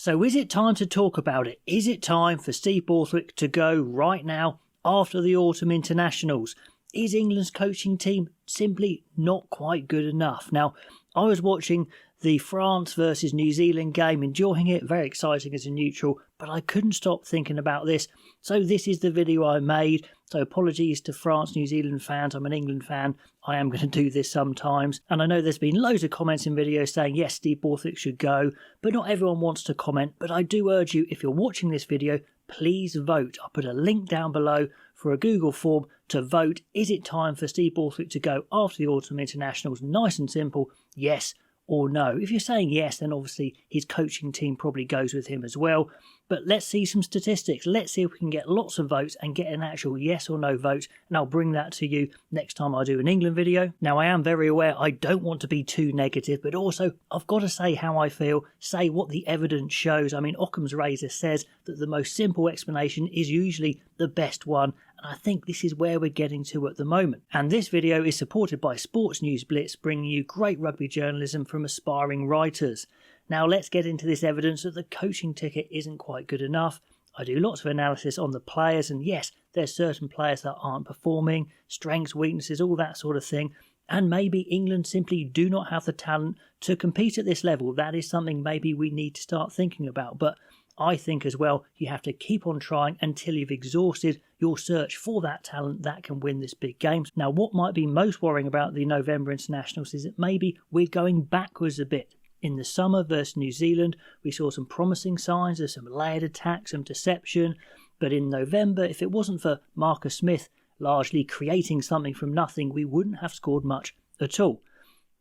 So is it time to talk about it? Is it time for Steve Borthwick to go right now after the autumn internationals? Is England's coaching team simply not quite good enough? Now, I was watching the France versus New Zealand game, enjoying it, very exciting as a neutral, but I couldn't stop thinking about this. So this is the video I made. So apologies to France, New Zealand fans. I'm an England fan. I am going to do this sometimes. And I know there's been loads of comments in videos saying, yes, Steve Borthwick should go, but not everyone wants to comment. But I do urge you, if you're watching this video, please vote. I'll put a link down below for a Google form to vote. Is it time for Steve Borthwick to go after the autumn internationals? Nice and simple. Yes or no. If you're saying yes, then obviously his coaching team probably goes with him as well. But let's see some statistics. Let's see if we can get lots of votes and get an actual yes or no vote. And I'll bring that to you next time I do an England video. Now, I am very aware I don't want to be too negative, but also I've got to say how I feel, say what the evidence shows. I mean, Occam's razor says that the most simple explanation is usually the best one. And I think this is where we're getting to at the moment. And this video is supported by Sports News Blitz, bringing you great rugby journalism from aspiring writers. Now let's get into this evidence that the coaching ticket isn't quite good enough. I do lots of analysis on the players, and yes, there's certain players that aren't performing, strengths, weaknesses, all that sort of thing. And maybe England simply do not have the talent to compete at this level. That is something maybe we need to start thinking about. But I think as well, you have to keep on trying until you've exhausted your search for that talent that can win this big game. Now, what might be most worrying about the November internationals is that maybe we're going backwards a bit. In the summer versus New Zealand, we saw some promising signs of some layered attacks, some deception. But in November, if it wasn't for Marcus Smith largely creating something from nothing, we wouldn't have scored much at all.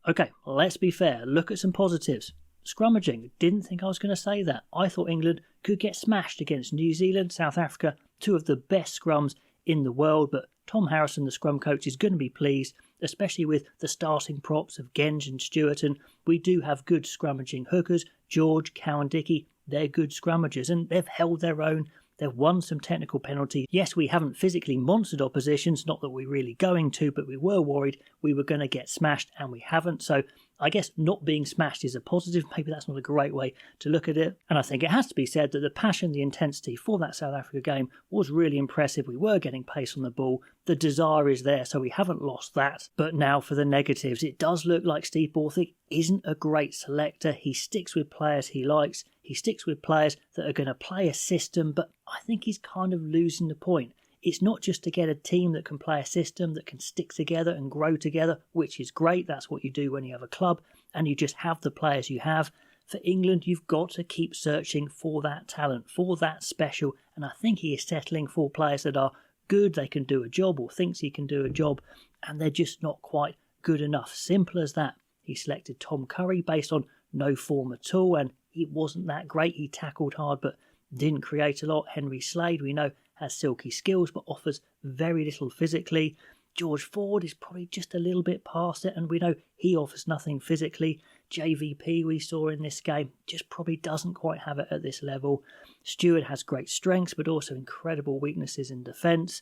Okay, let's be fair. Look at some positives. Scrummaging. Didn't think I was going to say that. I thought England could get smashed against New Zealand, South Africa, two of the best scrums in the world. But Tom Harrison, the scrum coach, is going to be pleased, especially with the starting props of Genge and Stewart. And we do have good scrummaging hookers. George, Cowan, Dickey, they're good scrummagers and they've held their own. They've won some technical penalties. Yes, we haven't physically monstered oppositions, not that we're really going to, but we were worried we were going to get smashed and we haven't. So I guess not being smashed is a positive. Maybe that's not a great way to look at it. And I think it has to be said that the passion, the intensity for that South Africa game was really impressive. We were getting pace on the ball. The desire is there, so we haven't lost that. But now for the negatives. It does look like Steve Borthwick isn't a great selector. He sticks with players he likes. He sticks with players that are going to play a system, but I think he's kind of losing the point. It's not just to get a team that can play a system, that can stick together and grow together, which is great. That's what you do when you have a club and you just have the players you have. For England, you've got to keep searching for that talent, for that special. And I think he is settling for players that are good, they can do a job or thinks he can do a job, and they're just not quite good enough. Simple as that. He selected Tom Curry based on no form at all, and it wasn't that great. He tackled hard but didn't create a lot. Henry Slade, we know, has silky skills but offers very little physically. George Ford is probably just a little bit past it, and we know he offers nothing physically. JVP we saw in this game just probably doesn't quite have it at this level. Stewart has great strengths but also incredible weaknesses in defence.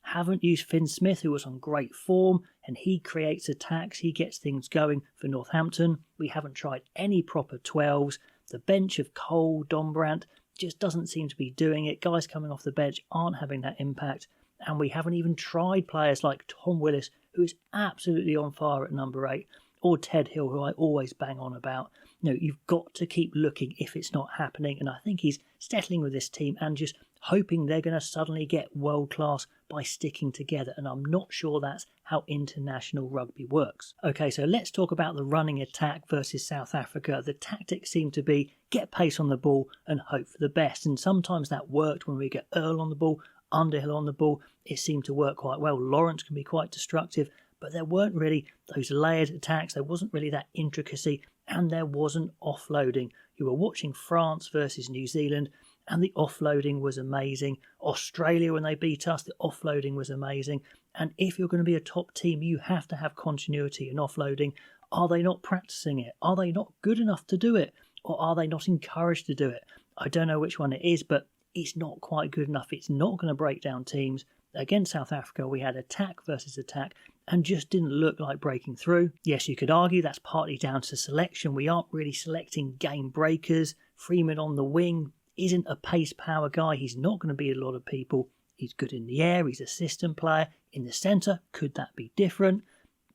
Haven't used Finn Smith, who was on great form, and he creates attacks, he gets things going for Northampton. We haven't tried any proper 12s. The bench of Cole, Dombrandt just doesn't seem to be doing it. Guys coming off the bench aren't having that impact. And we haven't even tried players like Tom Willis, who is absolutely on fire at number 8, or Ted Hill, who I always bang on about. No, you've got to keep looking if it's not happening. And I think he's settling with this team and just hoping they're going to suddenly get world class by sticking together. And I'm not sure that's how international rugby works. Okay, so let's talk about the running attack versus South Africa. The tactics seem to be get pace on the ball and hope for the best. And sometimes that worked when we get Earl on the ball, Underhill on the ball. It seemed to work quite well. Lawrence can be quite destructive, but there weren't really those layered attacks. There wasn't really that intricacy, and there wasn't offloading. You were watching France versus New Zealand, and the offloading was amazing. Australia, when they beat us, the offloading was amazing. And if you're going to be a top team, you have to have continuity in offloading. Are they not practicing it? Are they not good enough to do it? Or are they not encouraged to do it? I don't know which one it is, but it's not quite good enough. It's not going to break down teams. Against South Africa, we had attack versus attack and just didn't look like breaking through. Yes, you could argue that's partly down to selection. We aren't really selecting game breakers. Freeman on the wing isn't a pace power guy. He's not going to beat a lot of people. He's good in the air. He's a system player. In the centre, could that be different?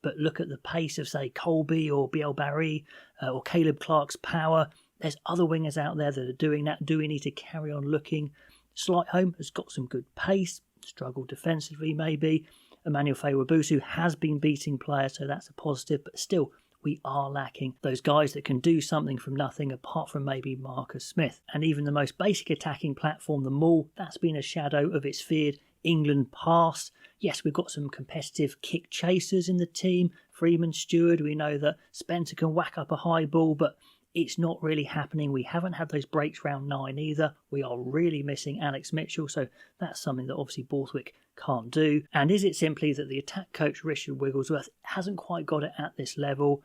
But look at the pace of, say, Colby or Biel Barry or Caleb Clark's power. There's other wingers out there that are doing that. Do we need to carry on looking? Slightholm has got some good pace, struggled defensively maybe. Emmanuel Faye-Wabusu has been beating players, so that's a positive, but still, we are lacking those guys that can do something from nothing apart from maybe Marcus Smith. And even the most basic attacking platform, the maul, that's been a shadow of its feared England past. Yes, we've got some competitive kick chasers in the team. Freeman, Stewart, we know that Spencer can whack up a high ball, but it's not really happening. We haven't had those breaks round 9 either. We are really missing Alex Mitchell, so that's something that obviously Borthwick can't do. And is it simply that the attack coach, Richard Wigglesworth, hasn't quite got it at this level?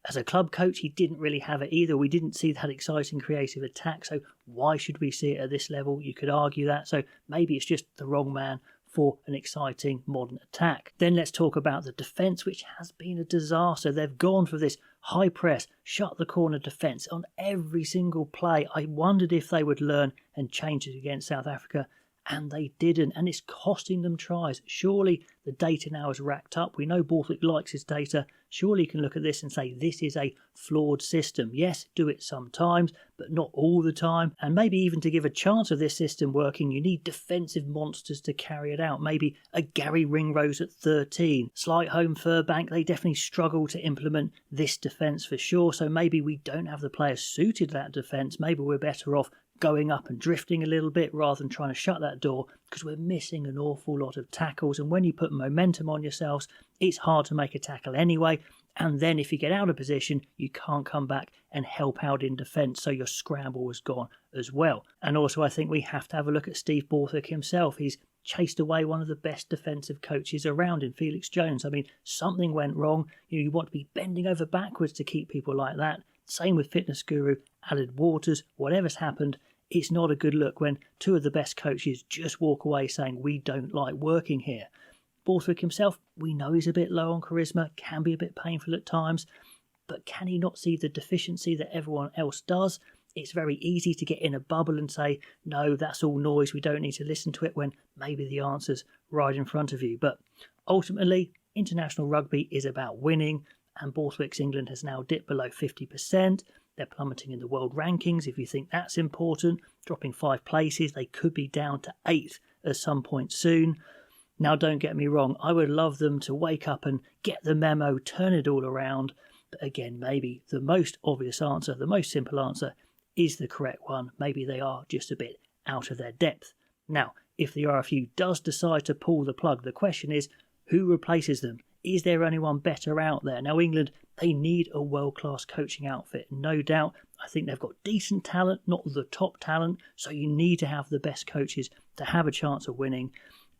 As a club coach, he didn't really have it either. We didn't see that exciting creative attack, so why should we see it at this level? You could argue that, so maybe it's just the wrong man for an exciting modern attack. Then let's talk about the defence, which has been a disaster. They've gone for this high press, shut the corner defence on every single play. I wondered if they would learn and change it against South Africa, and they didn't, and it's costing them tries. Surely the data now is racked up. We know Borthwick likes his data. Surely you can look at this and say this is a flawed system. Yes, do it sometimes, but not all the time. And maybe even to give a chance of this system working, you need defensive monsters to carry it out. Maybe a Gary Ringrose at 13. Slightholm, Furbank, they definitely struggle to implement this defence for sure. So maybe we don't have the players suited to that defence. Maybe we're better off going up and drifting a little bit rather than trying to shut that door, because we're missing an awful lot of tackles. And when you put momentum on yourselves, it's hard to make a tackle anyway. And then if you get out of position, you can't come back and help out in defence, so your scramble was gone as well. And also I think we have to have a look at Steve Borthwick himself. He's chased away one of the best defensive coaches around in Felix Jones. I mean, something went wrong. You want to be bending over backwards to keep people like that. Same with fitness guru Aled Waters. Whatever's happened, it's not a good look when two of the best coaches just walk away saying we don't like working here. Borthwick himself, we know he's a bit low on charisma, can be a bit painful at times, but can he not see the deficiency that everyone else does? It's very easy to get in a bubble and say, no, that's all noise, we don't need to listen to it, when maybe the answer's right in front of you. But ultimately, international rugby is about winning, and Borthwick's England has now dipped below 50%. They're plummeting in the world rankings, if you think that's important. Dropping 5 places, they could be down to 8th at some point soon. Now, don't get me wrong, I would love them to wake up and get the memo, turn it all around. But again, maybe the most obvious answer, the most simple answer, is the correct one. Maybe they are just a bit out of their depth. Now, if the RFU does decide to pull the plug, the question is, who replaces them? Is there anyone better out there? Now, England, they need a world-class coaching outfit, no doubt. I think they've got decent talent, not the top talent, so you need to have the best coaches to have a chance of winning.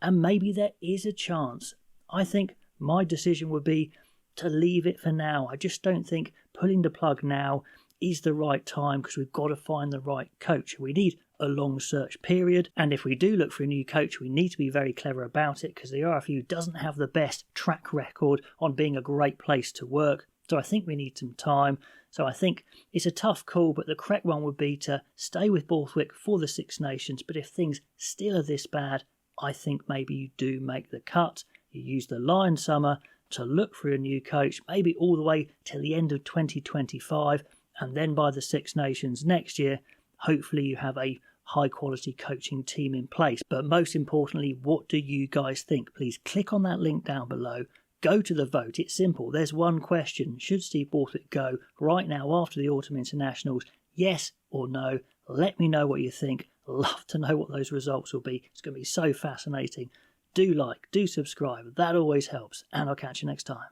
And maybe there is a chance. I think my decision would be to leave it for now. I just don't think pulling the plug now is the right time, because we've got to find the right coach. We need a long search period, and if we do look for a new coach, we need to be very clever about it, because the RFU doesn't have the best track record on being a great place to work. So I think we need some time. So I think it's a tough call, but the correct one would be to stay with Borthwick for the Six Nations. But if things still are this bad, I think maybe you do make the cut. You use the Lion summer to look for a new coach, maybe all the way till the end of 2025, and then by the Six Nations next year, hopefully you have a high-quality coaching team in place. But most importantly, what do you guys think? Please click on that link down below. Go to the vote. It's simple. There's one question. Should Steve Borthwick go right now after the Autumn Internationals? Yes or no? Let me know what you think. Love to know what those results will be. It's going to be so fascinating. Do like, do subscribe. That always helps. And I'll catch you next time.